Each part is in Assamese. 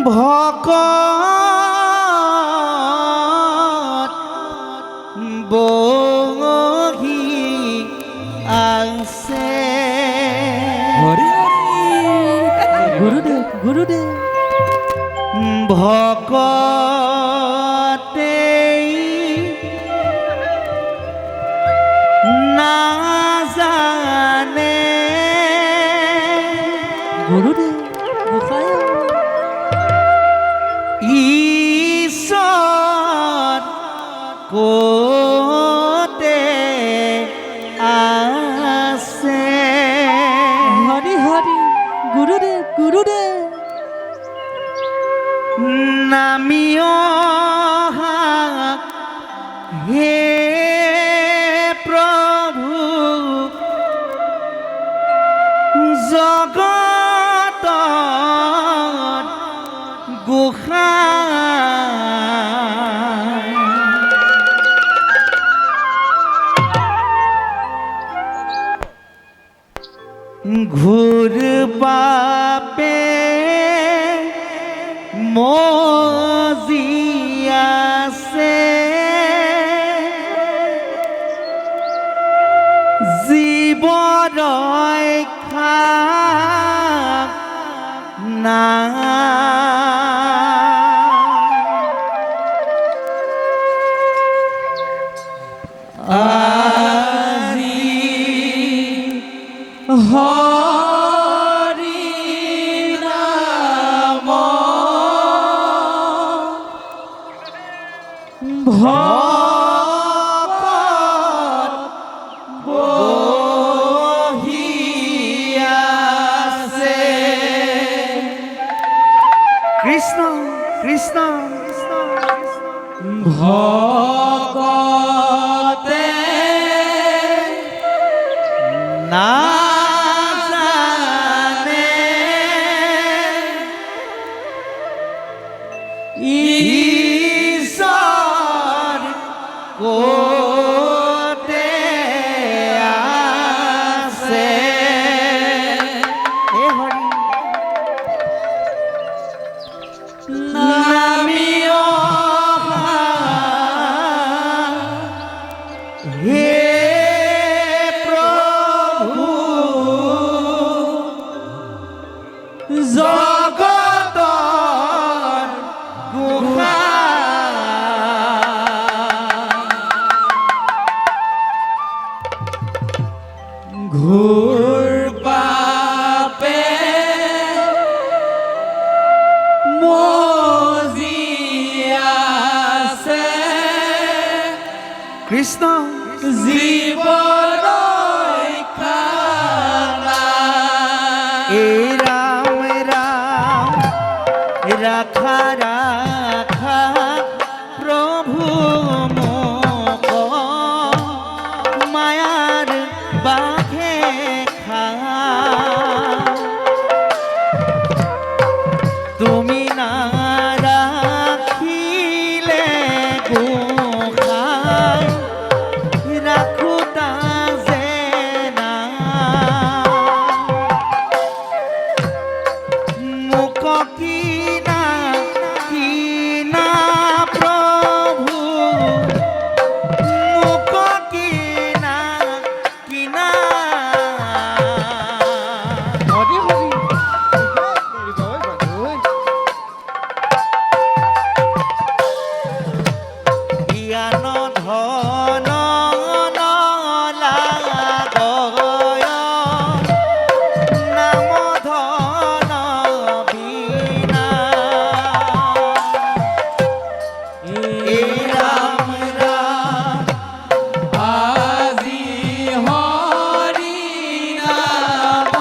ভকত বহি আছে। হৰি হৰি গুৰুদেৱ গুৰুদেৱ ভকতে নাজানে গুৰুদেৱ গোসাঁই ঈশ্বৰ ক'তে আছে। হৰি হৰি গুৰুদেৱ গুৰুদেৱ নামি অহা হে প্ৰভু জগতত গোসাঁই। ঘূৰ বাপে মজি আছে জীৱ ৰক্ষা আজি হৰি নাম ভকত বহি আছে। কৃষ্ণ কৃষ্ণ ভকতে নাজানে ঈশ্বৰ ক'তে আছে। হে হৰি নামি অহা হে প্ৰভু জগতৰ গোসাঁই। ঘূৰ পাপে মজি আছে কৃষ্ণ জীৱ ৰক্ষা নাই। এ ৰাম ৰাম ৰাখা ৰাখা প্ৰভু মোক মায়াৰ বাঘে খা। তুমি নাৰাখিলে গোসাঁই ৰাখোতা যে না মোক কিনা কিনা প্ৰভু মোক কিনা কিনা। হৰি হৰি জ্ঞান ধন নলাগয় নাম ধন বিনা। এ ৰাম ৰাম আজি হৰি নাম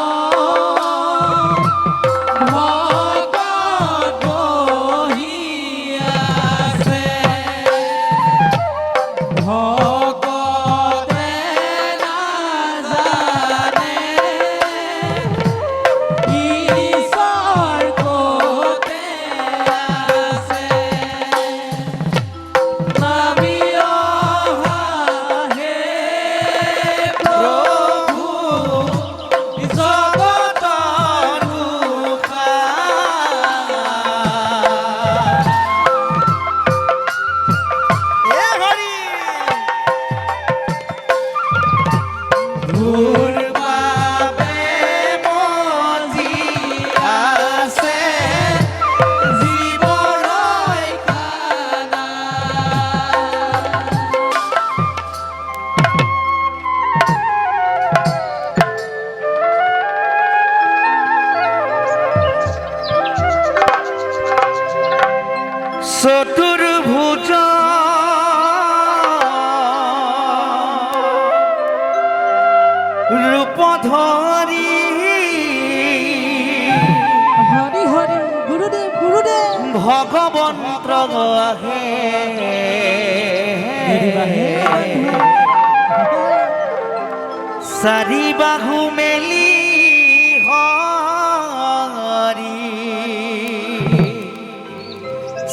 চতুৰ্ভুজ ৰূপধৰি হৰি হৰি গুৰুদেব গুৰুদেব ভগবন্ত আহে চাৰি বাহু মেলি হৰি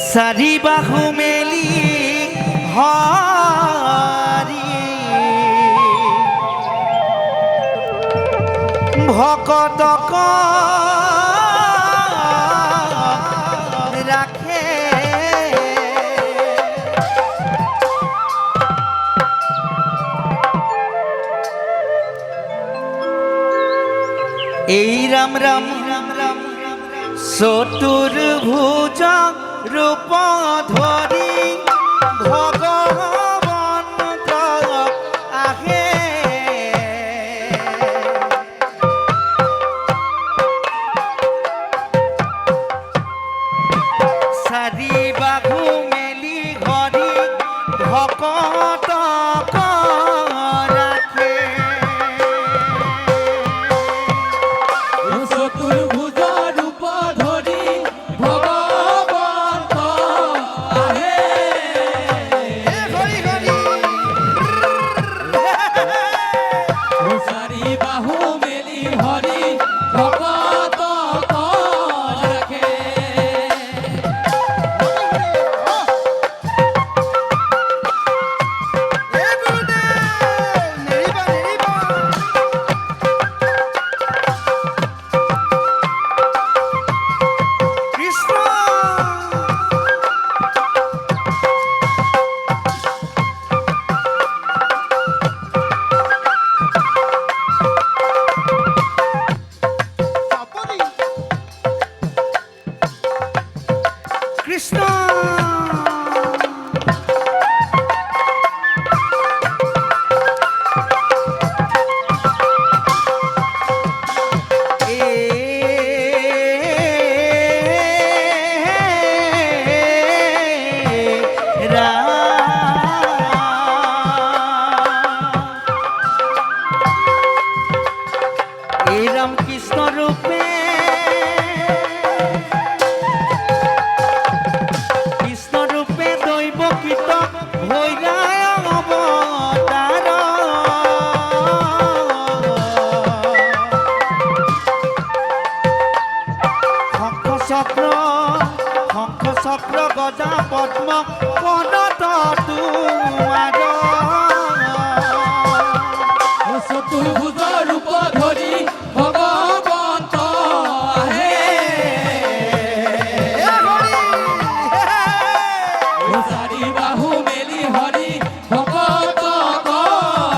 চাৰি বাহু মেলি হৰি ভকতক ৰাখে এই ৰাম ৰাম ৰাম ৰাম চতুৰ্ভুজ ৰূপ ধৰি ভগবন্ত আহে চাৰি বাহু মেলি ঘৰি ভকতক ৰাখে চতুৰ্ভুজ ৰূপ ধৰি ভগবন্ত আহে হৰি হৰি চারি বাহু মেলি হরি ভগত রাখে কৃষ্ণ কৃষ্ণ রাম কৃষ্ণ রূপে কৃষ্ণ রূপে দৈবকৃত হইলা অবতার শঙ্খ চক্র গজা পদ্ম পদত তোমাৰ চতুর্ভুজ রূপ ধরি ভগবন্ত আহে চারি বাহু মেলি হরি ভগত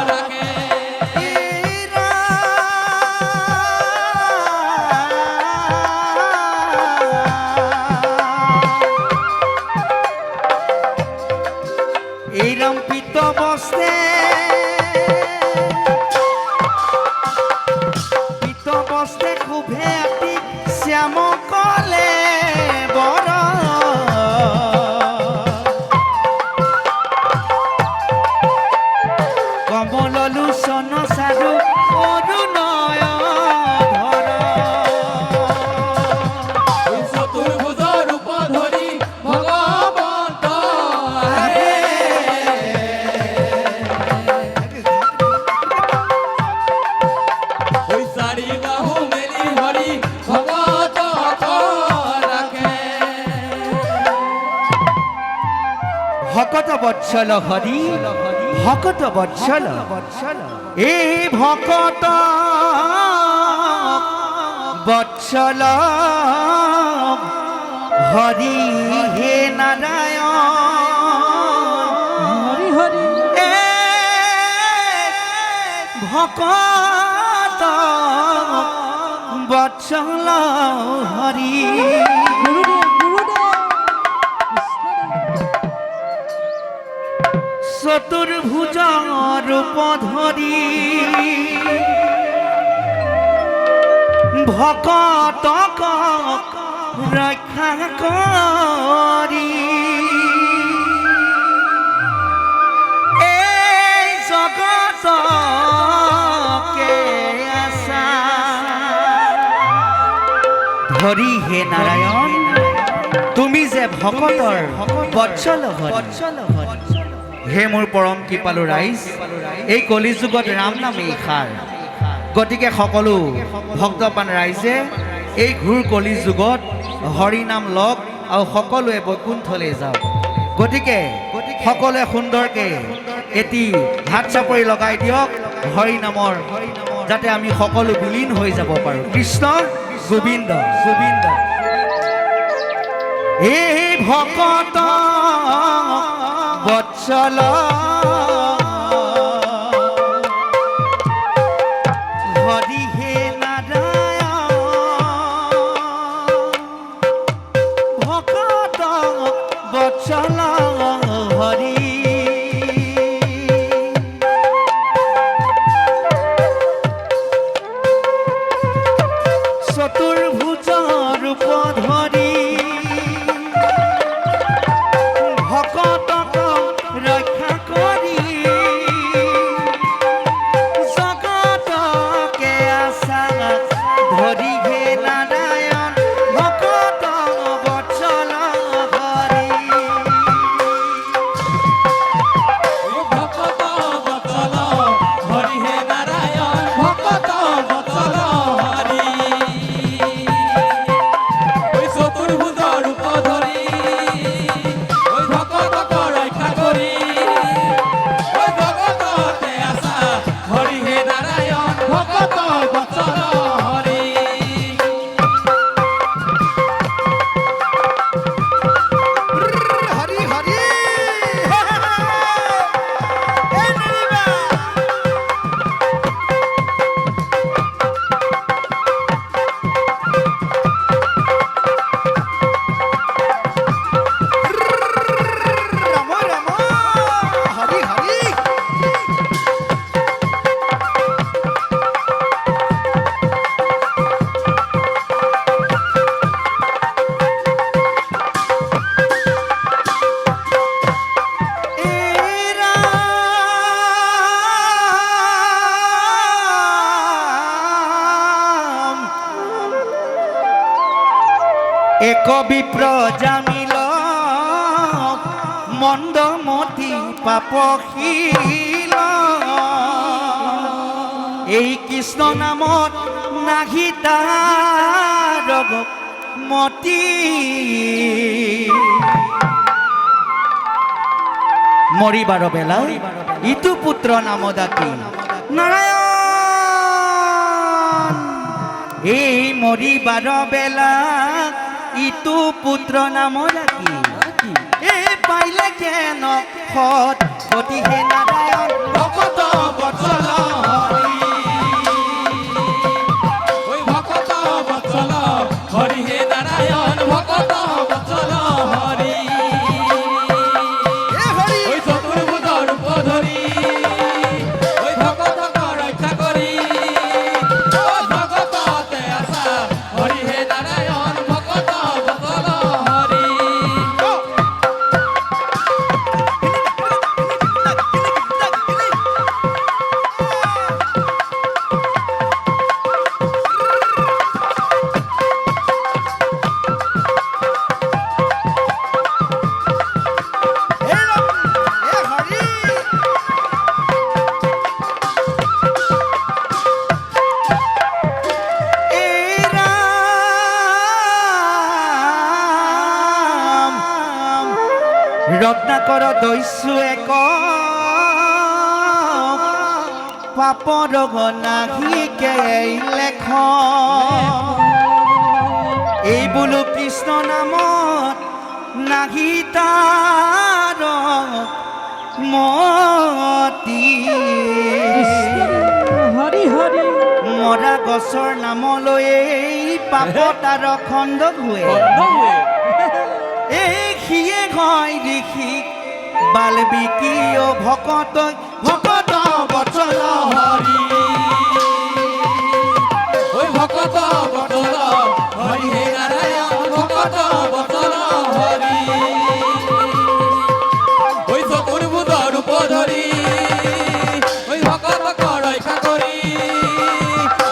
রাখে এইরম পিত বস্তে খুবে আতি শ্যাম কলে বড় কমল লোচন সাধু অরুণয় ধর চতুর্ভুজ রূপ ধরি ভগবন্ত আহে চারি বাহু মেলি হরি ভগত রাখে ভকত বৎসল হরি ভকত বৎসল এই ভকত বৎসল হরি হে নারায়ণ হরি হরি এ ভকত বৎসল হরি গুরুদেব গুরুদেব চতুর্ভুজ রূপ ধরি ভকতক রক্ষা করি ধৰি হে নাৰায়ণ তুমি যে ভকতৰ বৎসল হে মোৰ পৰম কৃপালু ৰাইজ এই কলি যুগত ৰাম নাম এইষাৰ গতিকে সকলো ভক্তপান ৰাইজে এই ঘূৰ কলি যুগত হৰি নাম লওক আৰু সকলোৱে বৈকুণ্ঠলৈ যাওক গতিকে সকলোৱে সুন্দৰকৈ এটি হাত চাপৰি লগাই দিয়ক হৰি নামৰ যাতে আমি সকলো বিলীন হৈ যাব পাৰোঁ কৃষ্ণ গোবিন্দ গোবিন্দ এই ভকত বৎসল হৰি হে নাৰায়ণ ভকত বৎসল হৰি চতুৰ্ভুজ ৰূপ ধৰি ভকতক ৰক্ষা কৰি জগতকে আশা ধৰি হে নাৰায়ণ ভকত বৎসল হৰি ভকত বৎসল হৰি হে নাৰায়ণ ভকত বৎসল হৰি ওই চতুর্ভুজ রূপ ধরি ওই ভকতক রক্ষা করি ওই জগততে আসা হরি হে নারায়ণ ভকত বৎসল হরি হরি হরি রাম রাম হরি হরি এক বিপ্র জামিল মন্দমতি পাপশীল এই কৃষ্ণ নামত নাহি তাৰ মতি মৰিবাৰ বেলা ইটো পুত্ৰ নাম ডাকি নাৰায়ণ এই মৰিবাৰ বেলা ইটো পুত্ৰ নাম ডাকি এই পাইলে কেন সৎ গতি হে নাৰায়ণ ভকত বৎসল হরি ওই ভকত বৎসল হরি হে নারায়ণ ভকত বৎসল হরি ওই চতুর্ভুজ রূপ ধরি ওই ভকতক রক্ষা করি ওই জগততে আসা হরি হে নারায়ণ ভকত বৎসল হরি রত্নাকর দৈস্যু এক পাপ রোগ নাহিকে লেখ এই বোলো কৃষ্ণ নামত নাহি তাৰ মতি হৰি হৰি মৰা গছৰ নামলৈ এই পাপ তাৰ খণ্ড ঘূৰে এই সিয়ে হয় ঋষি বাল্মীকি ও ভকত ভকত বৎসল হৰি ওই ভকত বৎসল হরি হে নারায়ণ ভকত বৎসল হরি ওই চতুর্ভুজ রূপ ধরি ওই ভকতক রক্ষা করি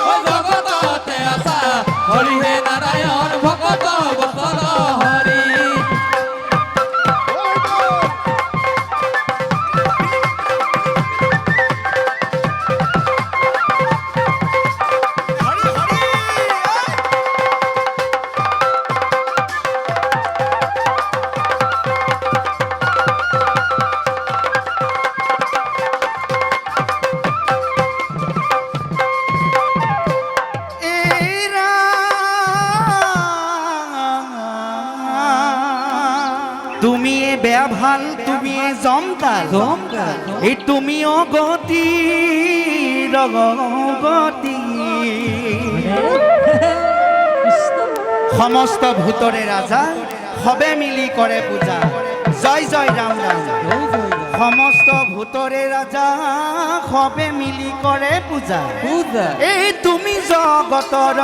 ওই জগততে আসা হরি হে নারায়ণ তুমিয়ে বেয়া ভাল তুমিয়ে জমকাল এই তুমিও গতি ৰগতি সমস্ত ভূতৰে ৰাজা সবে মিলি কৰে পূজা জয় জয় ৰাম ৰাম সমস্ত ভূতৰে ৰাজা সবে মিলি কৰে পূজা এই তুমি জগতৰ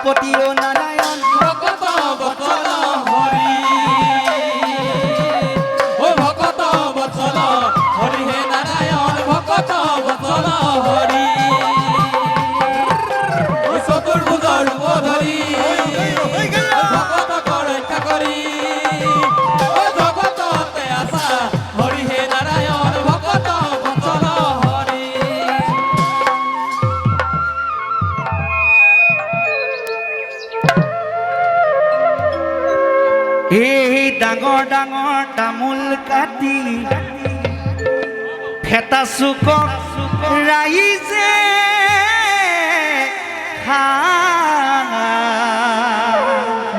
পতি অ নাৰায়ণ ভকত বচন হৰি ও ভকত বচন হৰি হে নাৰায়ণ ভকত বচন হৰি ও চতুৰ্ভুজৰ ৰূপ ধৰি ভকত ৰক্ষা কৰি ও জগততে আছা হৰি হে নাৰায়ণ ভকত বচন হৰি এই ডাঙৰ ডাঙৰ তামোল কাটি ফেটা চুকক ৰাইজে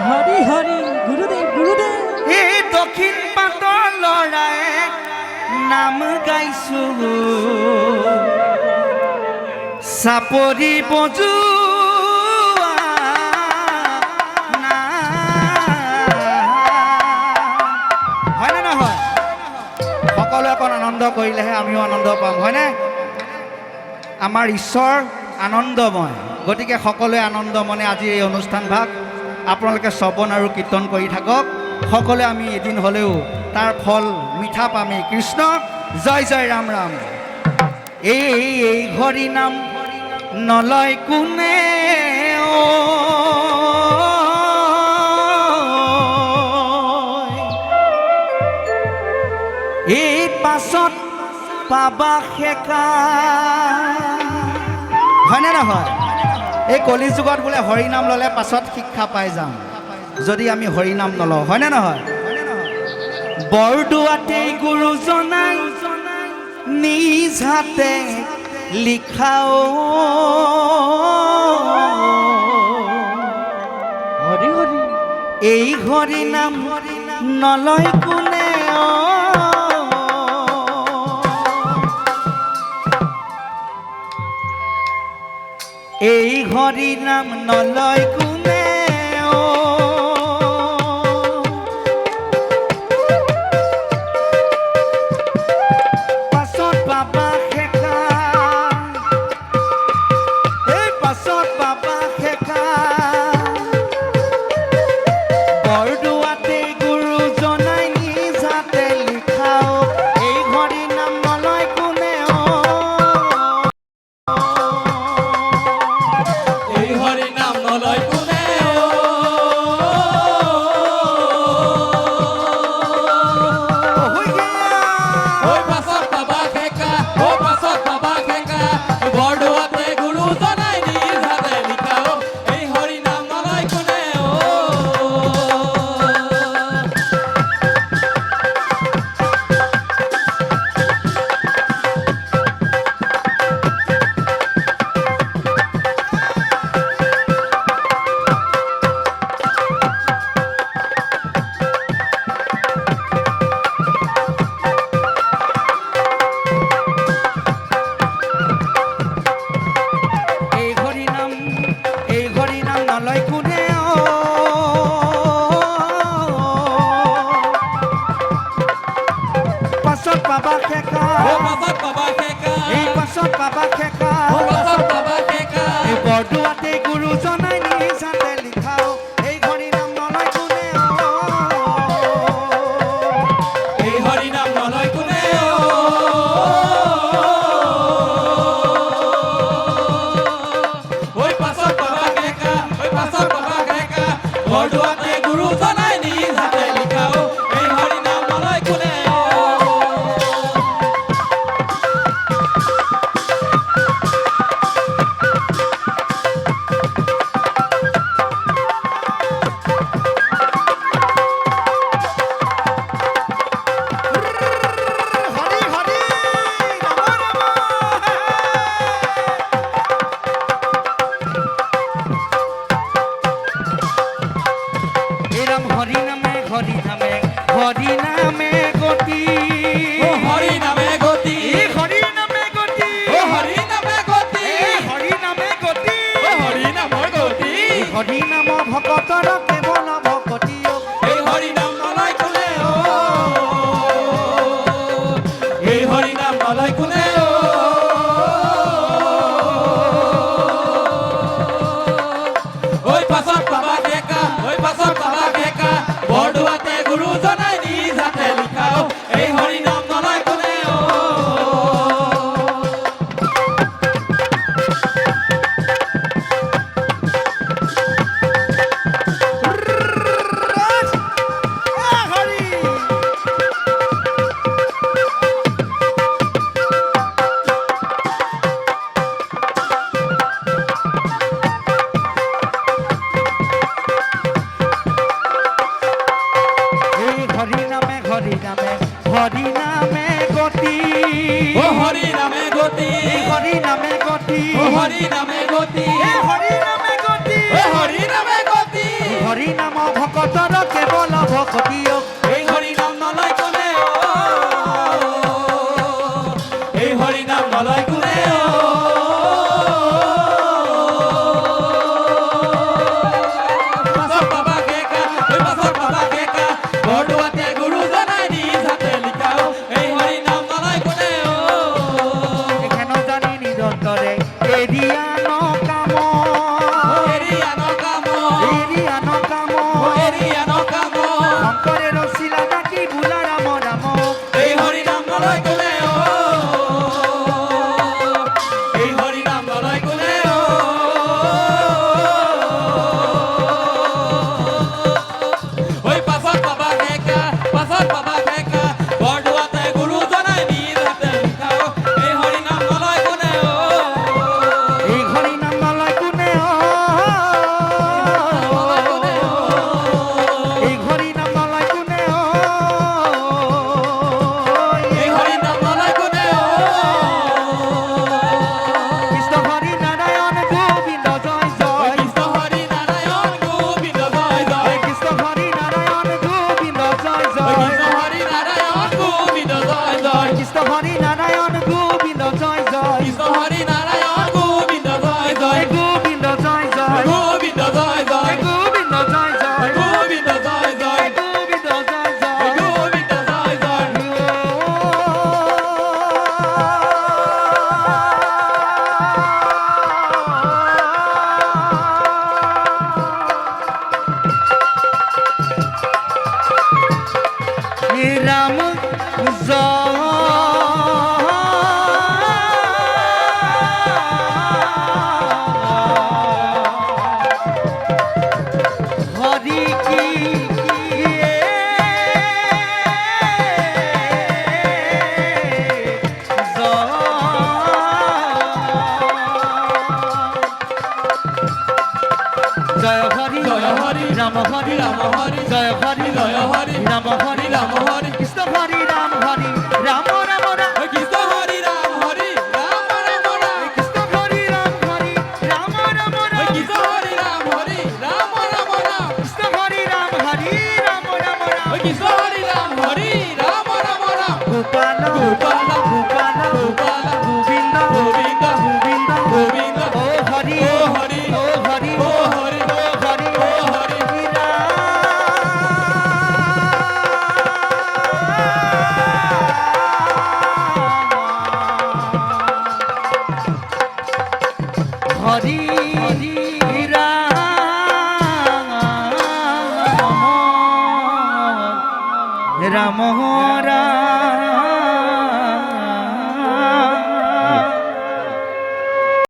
হৰি হৰি গুৰুদেৱ গুৰুদেৱ এই দক্ষিণ পাটৰ ল'ৰাই নাম গাইছো চাপৰি বজো হয়নে নহয় সকলোৱে অকণ আনন্দ কৰিলেহে আমিও আনন্দ পাম হয়নে আমাৰ ঈশ্বৰ আনন্দময় গতিকে সকলোৱে আনন্দ মনে আজি এই অনুষ্ঠান ভাগ আপোনালোকে শ্ৰৱণ আৰু কীৰ্তন কৰি থাকক সকলোৱে আমি এদিন হ'লেও তাৰ ফল মিঠা পামেই কৃষ্ণ জয় জয় ৰাম ৰাম এই হৰি নাম নলয় কোনে এই পাছত পাবা সেকা হয়নে নহয় এই কলি যুগত বোলে হৰিনাম ল'লে পাছত শিক্ষা পাই যাম যদি আমি হৰিনাম নলওঁ হয়নে নহয় বৰদোৱাতেই গুৰুজনাই নিজ হাতে লিখাও হৰি হৰি এই হৰিনাম নলয় কোনে এই হৰি নাম নলয় কোনে পাছত পাবা সেকা এই পাছত পাবা সেকা বৰদোৱাতে গুৰুজনাই নিজ হাতে লিখাও এই হৰি নাম নলয় কোনে এই হরি নাম নলয় কোনে ওই পাছত পাবা খেকা ও পাছত পাবা খেকা বৰদোৱাতে গুৰু জনাই নিজ হাতে লিখাও এই হৰি নাম নলয় কোনে এই হৰি নাম নলয় কোনে পাছত পাবা খেকা ও পাছত পাবা খেকা এই পাছত পাবা খেকা ও পাছত পাবা খেকা এই বৰদোৱাতে গুৰুজনাই নিজ হাতে লিখাও এই হৰি নাম নলয় কোনে এই হৰি নাম নলয় কোনে ওই পাছত পাবা খেকা ওই পাছত পাবা খেকা বৰদোৱাতে গুৰু জনাই নিজ হাতে লিখাও এই হৰি নাম নলয় কোনে হৰি হৰি নম নম এই নাম হৰি নামে হরি নামে গতি ও হরি নামে গতি হরি নামে গতি ও হরি নামে গতি হরি নামে গতি ও হরি নামৰ গতি হৰি নাম ভকতৰ কেৱল ভকতি এই হৰি নাম নলয় কোনে ঐ এই হৰি নাম নলয় কোনে ঐ পাছত পাবা ডেকা ঐ পাছত পাবা ডেকা বৰদোৱাতে গুৰুজনাই নিজ হাতে লিখা এই হৰি নাম নলয় কোনে হৰি হৰি নামে হৰি নামে হৰি নামে গতি ও হৰি নামে গতি হৰি নামে গতি ও হৰি নামে গতি হৰি নামে গতি ও হৰি নামে গতি হৰি নাম ভকতৰ কেৱল ভকতি এই হৰি নাম নলয় কোনে এই হৰি নাম নলয় কোনে পাছত পাবা কেকা ঐ পাছত পাবা কেকা বৰদোৱাতে গুৰুজনাই নিজ হাতে লিখা এই হৰি নাম নলয় কোনে এখানে জানি নিৰন্তৰে এৰিয়ান কাম এৰিয়ান কাম এৰিয়ান কাম এৰিয়ান কাম শংকৰে ৰচিলা ডাকি বোলা ৰাম ৰাম এই হৰি নাম নলয় কোনে এই হৰি নাম নলয় কোনে ঐ পাছত পাবা ডেকা পাছত পাবা ডেকা বৰদোৱাতে গুৰুজনাই নিজ হাতে লিখা এই হৰি নাম নলয় কোনে এই হৰি নাম নলয় কোনে এই হৰি নাম নলয় কোনে এই হৰি নাম নলয় কোনে কৃষ্ণ হৰি নাৰায়ণ গোবিন্দ জয় জয় কৃষ্ণ হৰি নাৰায়ণ গোবিন্দ জয় জয় কৃষ্ণ হৰি নাৰায়ণ গোবিন্দ জয় কৃষ্ণ জয় হৰি নাৰায়ণ গোবিন্দ জয় জয় কৃষ্ণ হৰি নাৰায়ণ গোবিন্দ জয় জয় কৃষ্ণ হৰি নাৰায়ণ গোবিন্দ জয় জয় গোবিন্দ জয় জয় গোবিন্দ জয় জয় গোবিন্দ জয় জয় গোবিন্দ জয় জয় গোবিন্দ জয় জয় গোবিন্দ জয় জয় রাম হরি কি জয় হরি জয় হরি রাম হরি রাম হরি জয় হরি জয় হরি রাম হরি রাম হরি কৃষ্ণ হরি রাম হরি রাম রাম রাম কৃষ্ণ হরি রাম হরি রাম রাম রাম কৃষ্ণ হরি রাম হরি রাম রাম রাম কৃষ্ণ হরি রাম হরি রাম রাম রাম কৃষ্ণ হরি রাম হরি রাম রাম রাম কৃষ্ণ হরি রাম হরি রাম রাম রাম গোপাল গোপাল গোপাল গোপাল গোবিন্দ গোবিন্দ গোবিন্দ গোবিন্দ ও হরি ও হরি ও হরি ও হরি ও হরি ও হরি হরি রাম রাম